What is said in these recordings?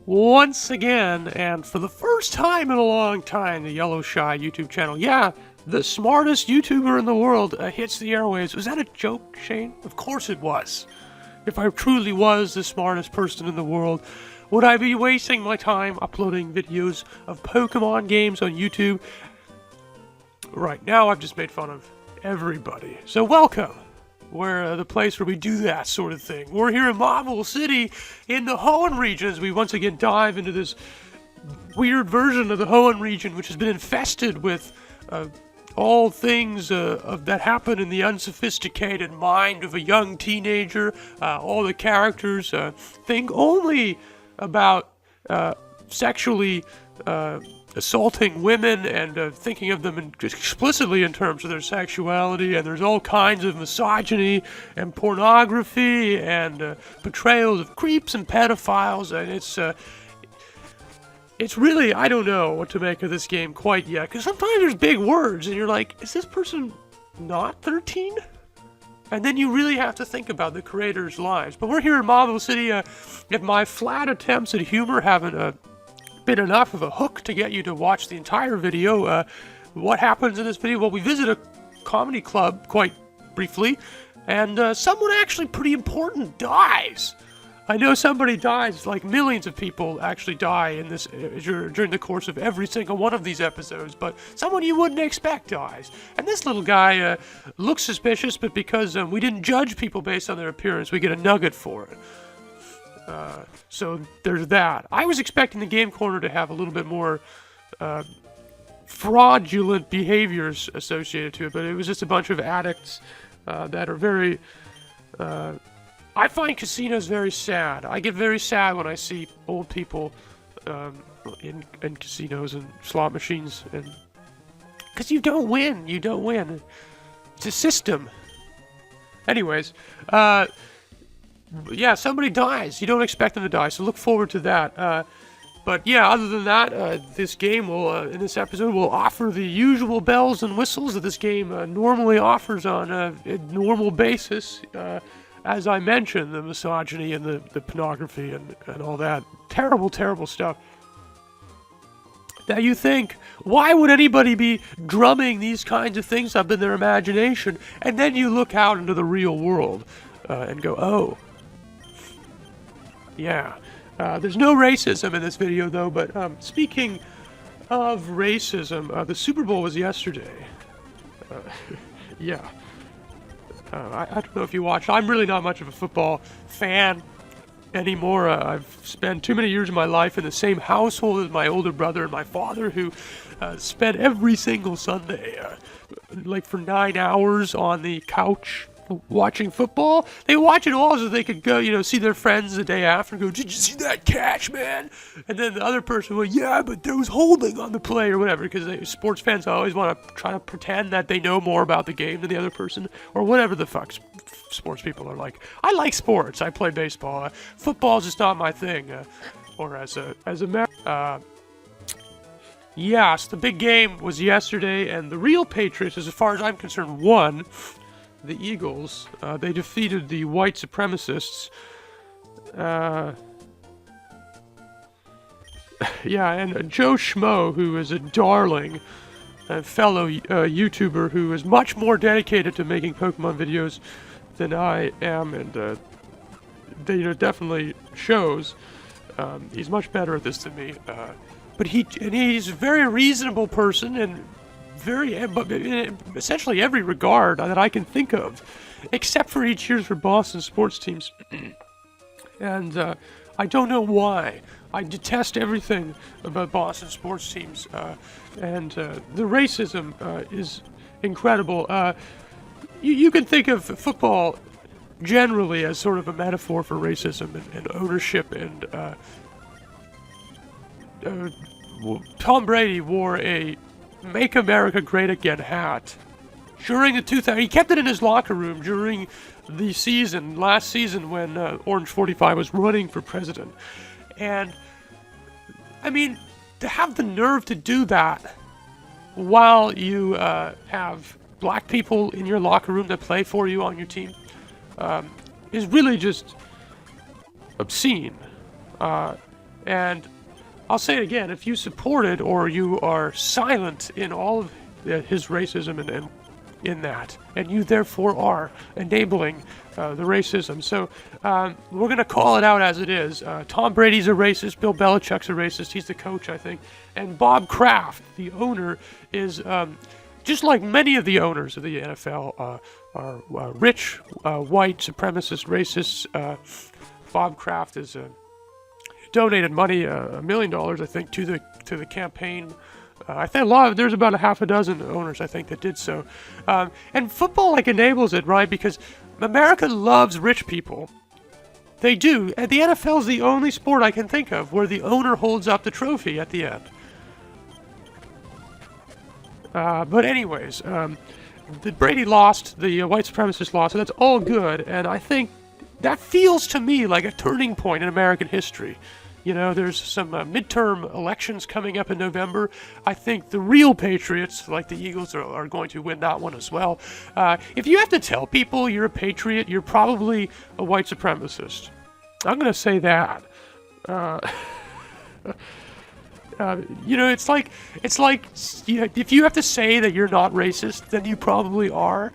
once again, and for the first time in a long time, the YellowShy YouTube channel. Yeah, the smartest YouTuber in the world hits the airwaves. Was that a joke, Shane? Of course it was. If I truly was the smartest person in the world, would I be wasting my time uploading videos of Pokemon games on YouTube? Right now, I've just made fun of everybody. So welcome. We're the place where we do that sort of thing. We're here in Marble City in the Hoenn region as we once again dive into this weird version of the Hoenn region, which has been infested with all things that happen in the unsophisticated mind of a young teenager. All the characters think only about sexually assaulting women and thinking of them explicitly in terms of their sexuality, and there's all kinds of misogyny and pornography and portrayals of creeps and pedophiles, and it's really, I don't know what to make of this game quite yet, because sometimes there's big words and you're like, is this person not 13? And then you really have to think about the creators' lives. But we're here in Marble City. If my flat attempts at humor haven't been enough of a hook to get you to watch the entire video, what happens in this video? Well, we visit a comedy club quite briefly, and someone actually pretty important dies. I know somebody dies, like millions of people actually die in this during the course of every single one of these episodes, but someone you wouldn't expect dies. And this little guy looks suspicious, but because we didn't judge people based on their appearance, we get a nugget for it. So there's that. I was expecting the Game Corner to have a little bit more fraudulent behaviors associated to it, but it was just a bunch of addicts that are very... I find casinos very sad. I get very sad when I see old people in casinos and slot machines, and because you don't win. You don't win. It's a system. Anyways, yeah, somebody dies. You don't expect them to die, so look forward to that. But yeah, other than that, this game will, in this episode, will offer the usual bells and whistles that this game normally offers on a normal basis. As I mentioned, the misogyny and the pornography and all that. Terrible, terrible stuff. Now you think, why would anybody be drumming these kinds of things up in their imagination? And then you look out into the real world and go, oh. Yeah. There's no racism in this video, though, but speaking of racism, the Super Bowl was yesterday. Yeah. I don't know if you watched. I'm really not much of a football fan anymore. I've spent too many years of my life in the same household as my older brother and my father, who spent every single Sunday, like for 9 hours on the couch watching football. They watch it all so they could go, see their friends the day after and go, did you see that catch, man? And then the other person will, yeah, but there was holding on the play or whatever, because sports fans always want to try to pretend that they know more about the game than the other person, or whatever the fuck sports people are like. I like sports. I play baseball. Football's just not my thing. Or as a yes, the big game was yesterday, and the real Patriots, as far as I'm concerned, won. The Eagles, they defeated the white supremacists. Yeah, and Joe Schmo, who is a darling fellow YouTuber who is much more dedicated to making Pokemon videos than I am, and definitely shows. He's much better at this than me. But he's a very reasonable person, and but in essentially every regard that I can think of, except for he cheers for Boston sports teams. And I don't know why. I detest everything about Boston sports teams, and the racism is incredible. You can think of football generally as sort of a metaphor for racism and ownership, and Tom Brady wore a Make America Great Again hat during the 2000. He kept it in his locker room during the last season when Orange 45 was running for president. And I mean, to have the nerve to do that while you have black people in your locker room that play for you on your team is really just obscene. And I'll say it again, if you supported or you are silent in all of his racism and in that, and you therefore are enabling the racism. So we're going to call it out as it is. Tom Brady's a racist. Bill Belichick's a racist. He's the coach, I think. And Bob Kraft, the owner, is just like many of the owners of the NFL are rich, white, supremacist, racists. Bob Kraft is donated money, $1 million, I think, to the campaign. I think there's about a half a dozen owners, I think, that did so. And football, enables it, right? Because America loves rich people. They do. And the NFL is the only sport I can think of where the owner holds up the trophy at the end. But anyways, Brady lost, the white supremacist lost, so that's all good. And I think that feels to me like a turning point in American history. There's some midterm elections coming up in November. I think the real patriots, like the Eagles, are going to win that one as well. If you have to tell people you're a patriot, you're probably a white supremacist. I'm going to say that. It's like if you have to say that you're not racist, then you probably are.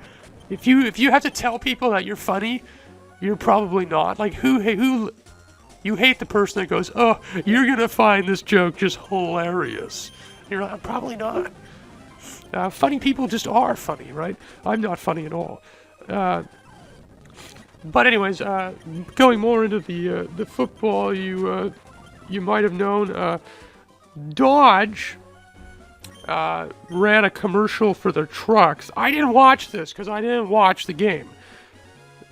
If you have to tell people that you're funny, you're probably not. Who you hate the person that goes, oh, you're gonna find this joke just hilarious. You're like, I'm probably not. Funny people just are funny, right? I'm not funny at all. But anyways, going more into the football, you might have known Dodge ran a commercial for their trucks. I didn't watch this because I didn't watch the game.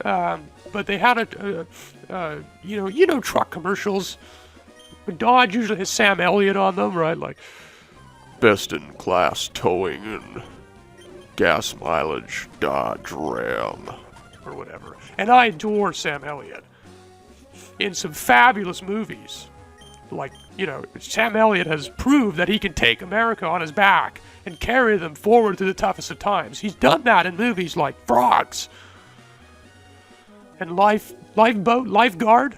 But they had truck commercials. Dodge usually has Sam Elliott on them, right? Like, best in class towing and gas mileage Dodge Ram, or whatever. And I adore Sam Elliott in some fabulous movies. Sam Elliott has proved that he can take America on his back and carry them forward through the toughest of times. He's done that in movies like Frogs and Lifeguard.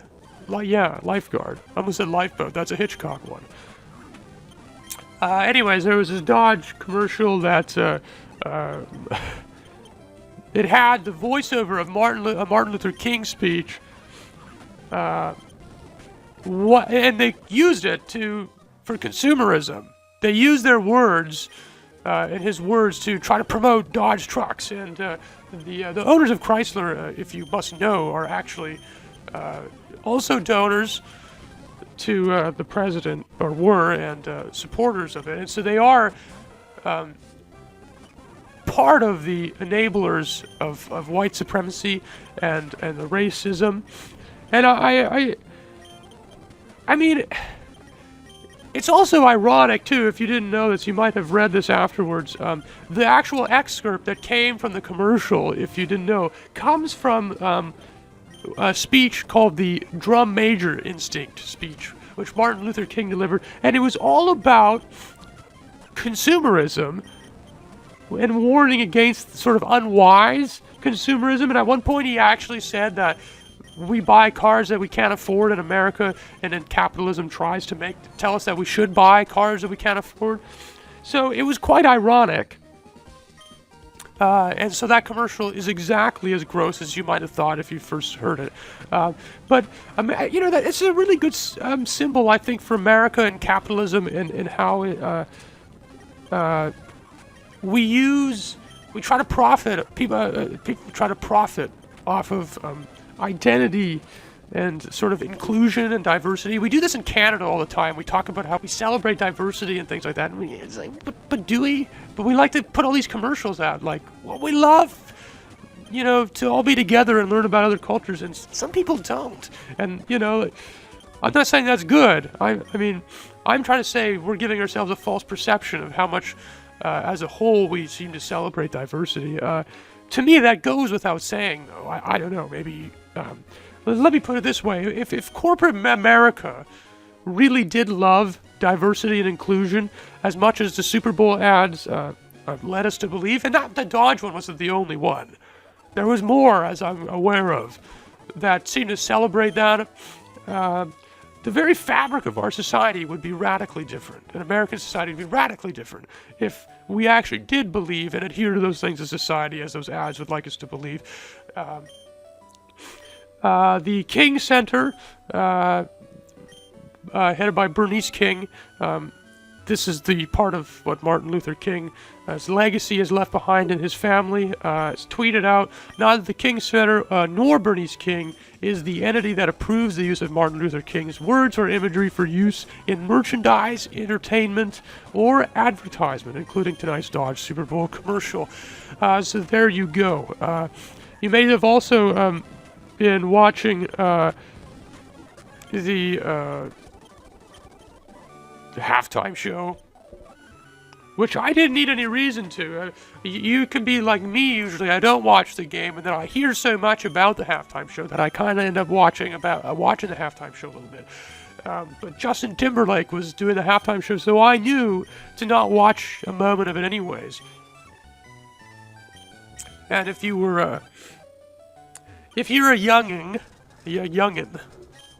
Lifeguard. I almost said Lifeboat. That's a Hitchcock one. Anyways, there was this Dodge commercial that it had the voiceover of Martin Luther King's speech. And they used it for consumerism. They used their words, and his words, to try to promote Dodge trucks. And the owners of Chrysler, if you must know, are actually also donors to the president, or were, and supporters of it. And so they are part of the enablers of white supremacy and the racism. And I mean, it's also ironic, too, if you didn't know this, you might have read this afterwards. The actual excerpt that came from the commercial, if you didn't know, comes from a speech called the Drum Major Instinct speech, which Martin Luther King delivered, and it was all about consumerism and warning against sort of unwise consumerism. And at one point he actually said that we buy cars that we can't afford in America, and then capitalism tries to tell us that we should buy cars that we can't afford. So it was quite ironic. And so that commercial is exactly as gross as you might have thought if you first heard it. But that it's a really good symbol, I think, for America and capitalism, and how it, we try to profit. People try to profit off of identity and sort of inclusion and diversity. We do this in Canada all the time. We talk about how we celebrate diversity and things like that. And it's like, but do we? But we like to put all these commercials out, like, well, we love, to all be together and learn about other cultures, and some people don't. And, I'm not saying that's good. I mean, I'm trying to say we're giving ourselves a false perception of how much, as a whole, we seem to celebrate diversity. To me, that goes without saying, though. I don't know, maybe... let me put it this way. If corporate America really did love diversity and inclusion as much as the Super Bowl ads led us to believe, and not the Dodge one wasn't the only one. There was more, as I'm aware of, that seemed to celebrate that. the very fabric of our society would be radically different. And American society would be radically different if we actually did believe and adhere to those things as society as those ads would like us to believe. The King Center, headed by Bernice King, this is the part of what Martin Luther King's legacy is left behind in his family. It's tweeted out, neither the King Center nor Bernice King is the entity that approves the use of Martin Luther King's words or imagery for use in merchandise, entertainment, or advertisement, including tonight's Dodge Super Bowl commercial. So there you go. You may have also been watching the halftime show, which I didn't need any reason to. You can be like me usually. I don't watch the game, and then I hear so much about the halftime show that I kind of end up watching the halftime show a little bit. But Justin Timberlake was doing the halftime show, so I knew to not watch a moment of it anyways. And if you're a youngin',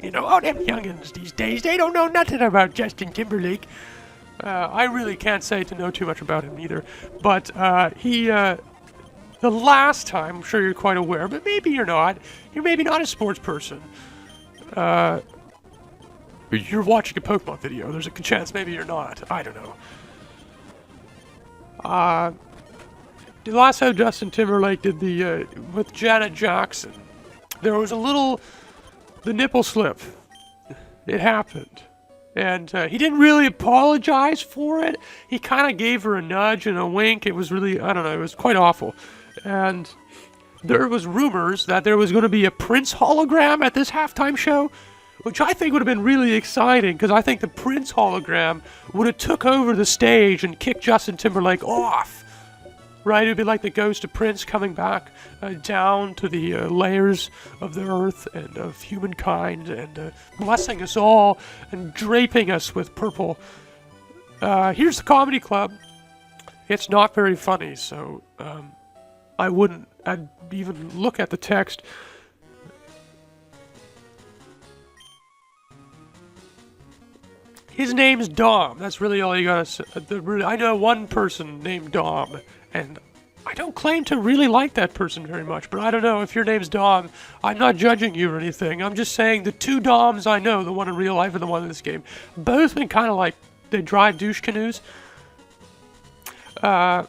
you know, oh, them youngins these days, they don't know nothing about Justin Timberlake. I really can't say to know too much about him either. But the last time, I'm sure you're quite aware, but maybe you're not. You're maybe not a sports person. You're watching a Pokemon video. There's a chance maybe you're not. I don't know. The last time Justin Timberlake did the, with Janet Jackson, there was the nipple slip. It happened. And he didn't really apologize for it. He kind of gave her a nudge and a wink. It was really, I don't know, it was quite awful. And there was rumors that there was going to be a Prince hologram at this halftime show, which I think would have been really exciting, because I think the Prince hologram would have took over the stage and kicked Justin Timberlake off. Right? It would be like the ghost of Prince coming back down to the layers of the earth and of humankind and blessing us all and draping us with purple. Here's the comedy club. It's not very funny, so I'd even look at the text. His name's Dom. That's really all you gotta say. I know one person named Dom, and I don't claim to really like that person very much, but I don't know, if your name's Dom, I'm not judging you or anything. I'm just saying the two Doms I know, the one in real life and the one in this game, both been kind of like, they drive douche canoes. I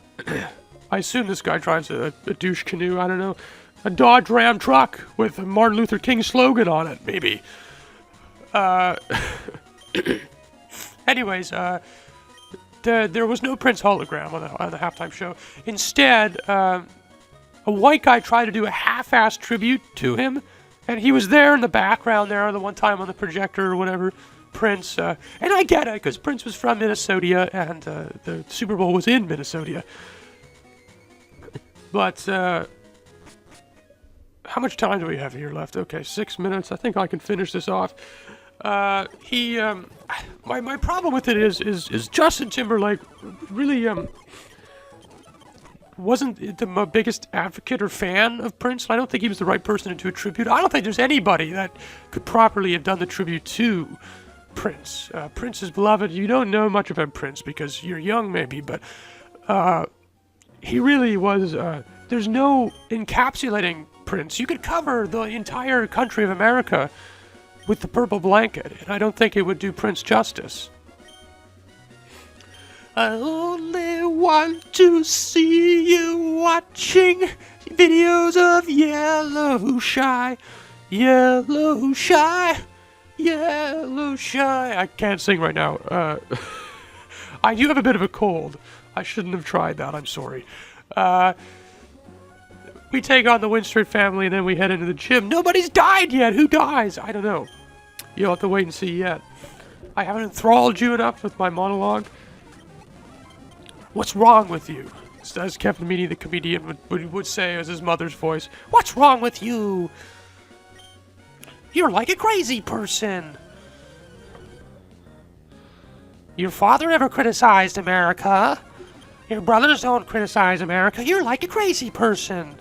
assume this guy drives a douche canoe, I don't know. A Dodge Ram truck with a Martin Luther King slogan on it, maybe. Anyways, there was no Prince hologram on the halftime show. Instead, a white guy tried to do a half-assed tribute to him, and he was there in the background there the one time on the projector or whatever. Prince, and I get it, because Prince was from Minnesota, and the Super Bowl was in Minnesota. But, how much time do we have here left? Okay, 6 minutes. I think I can finish this off. My problem with it is Justin Timberlake really, wasn't the biggest advocate or fan of Prince. I don't think he was the right person to do a tribute. I don't think there's anybody that could properly have done the tribute to Prince. Prince is beloved. You don't know much about Prince because you're young maybe, but, he really was, there's no encapsulating Prince. You could cover the entire country of America with the purple blanket, and I don't think it would do Prince justice. I only want to see you watching videos of YellowShy, YellowShy, YellowShy. I can't sing right now. I do have a bit of a cold. I shouldn't have tried that, I'm sorry. We take on the Winstrid family, and then we head into the gym. Nobody's died yet! Who dies? I don't know. You'll have to wait and see yet. I haven't enthralled you enough with my monologue. What's wrong with you? As Kevin Meaney, the comedian, would say as his mother's voice. What's wrong with you? You're like a crazy person. Your father never criticized America. Your brothers don't criticize America. You're like a crazy person.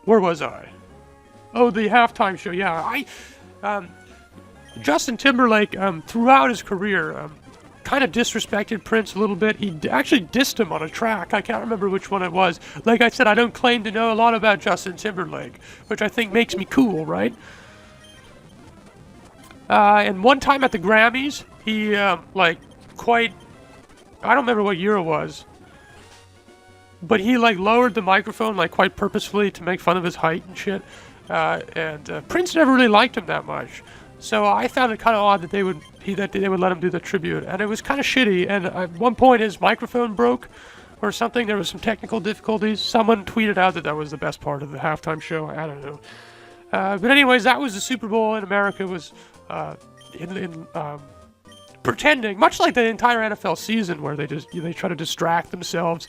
Where was I? Oh, the halftime show. Yeah, Justin Timberlake, throughout his career, kind of disrespected Prince a little bit. He actually dissed him on a track. I can't remember which one it was. Like I said, I don't claim to know a lot about Justin Timberlake, which I think makes me cool, right? And one time at the Grammys, he, I don't remember what year it was, but he, lowered the microphone, quite purposefully to make fun of his height and shit. And Prince never really liked him that much. So I found it kind of odd that they would let him do the tribute, and it was kind of shitty. And at one point, his microphone broke, or something. There was some technical difficulties. Someone tweeted out that was the best part of the halftime show. I don't know. But anyways, that was the Super Bowl in America. Was pretending, much like the entire NFL season, where they try to distract themselves.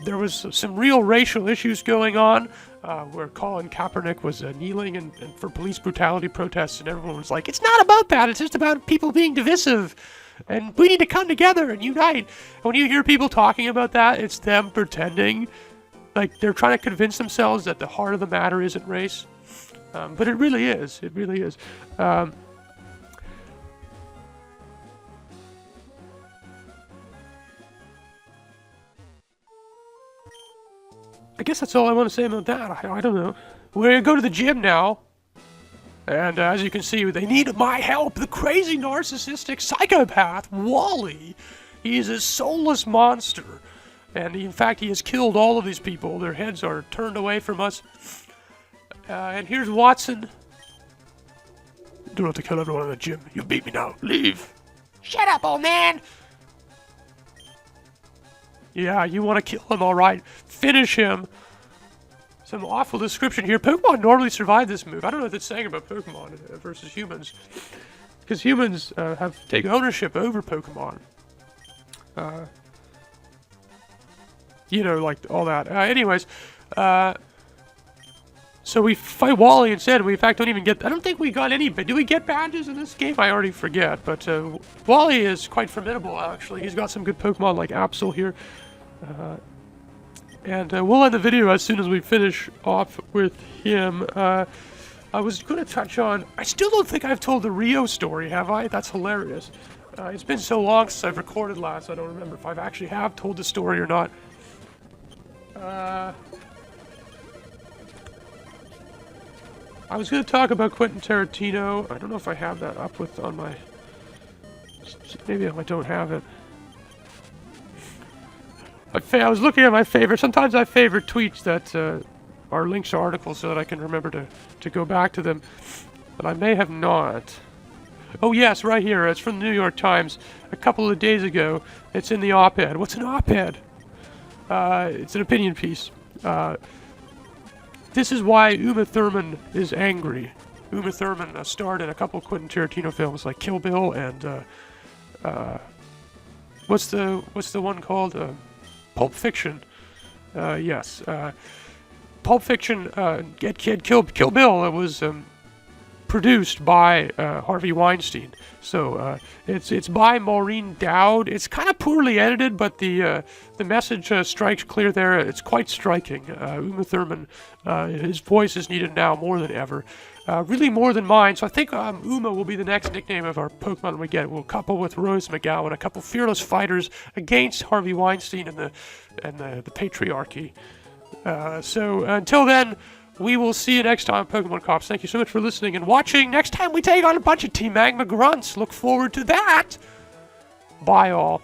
There was some real racial issues going on, where Colin Kaepernick was kneeling and for police brutality protests, and everyone was like, it's not about that, it's just about people being divisive, and we need to come together and unite. And when you hear people talking about that, it's them pretending, like they're trying to convince themselves that the heart of the matter isn't race. But it really is. It really is. I guess that's all I want to say about that. I don't know. We're going to go to the gym now. And as you can see, they need my help. The crazy narcissistic psychopath, Wally. He is a soulless monster. And in fact, he has killed all of these people. Their heads are turned away from us. And here's Watson. You don't have to kill everyone in the gym. You beat me now. Leave. Shut up, old man! Yeah, you want to kill him, alright. Finish him. Some awful description here. Pokemon normally survive this move. I don't know what that's saying about Pokemon versus humans. Because humans have taken ownership over Pokemon. All that. Anyways, so we fight Wally instead. We in fact don't even get... I don't think we got any... Do we get badges in this game? I already forget. But Wally is quite formidable, actually. He's got some good Pokemon like Absol here. And we'll end the video as soon as we finish off with him. I was going to touch on... I still don't think I've told the Rio story, have I? That's hilarious. It's been so long since I've recorded last, I don't remember if I've actually have told the story or not. I was going to talk about Quentin Tarantino. I don't know if I have that up on my... Maybe I don't have it. I was looking at my favorite. Sometimes I favorite tweets that are links to articles so that I can remember to go back to them. But I may have not. Oh yes, right here. It's from the New York Times a couple of days ago. It's in the op-ed. What's an op-ed? It's an opinion piece. This is why Uma Thurman is angry. Uma Thurman starred in a couple of Quentin Tarantino films like Kill Bill and what's the one called? Pulp Fiction. Yes. Pulp Fiction, Kill Bill, it was produced by Harvey Weinstein. So it's by Maureen Dowd. It's kind of poorly edited, but the message strikes clear there. It's quite striking. Uma Thurman, his voice is needed now more than ever. Really more than mine. So I think Uma will be the next nickname of our Pokemon we get. We'll couple with Rose McGowan, a couple fearless fighters against Harvey Weinstein and the patriarchy. So until then, we will see you next time, Pokemon Cawps. Thank you so much for listening and watching. Next time we take on a bunch of Team Magma Grunts. Look forward to that. Bye, all.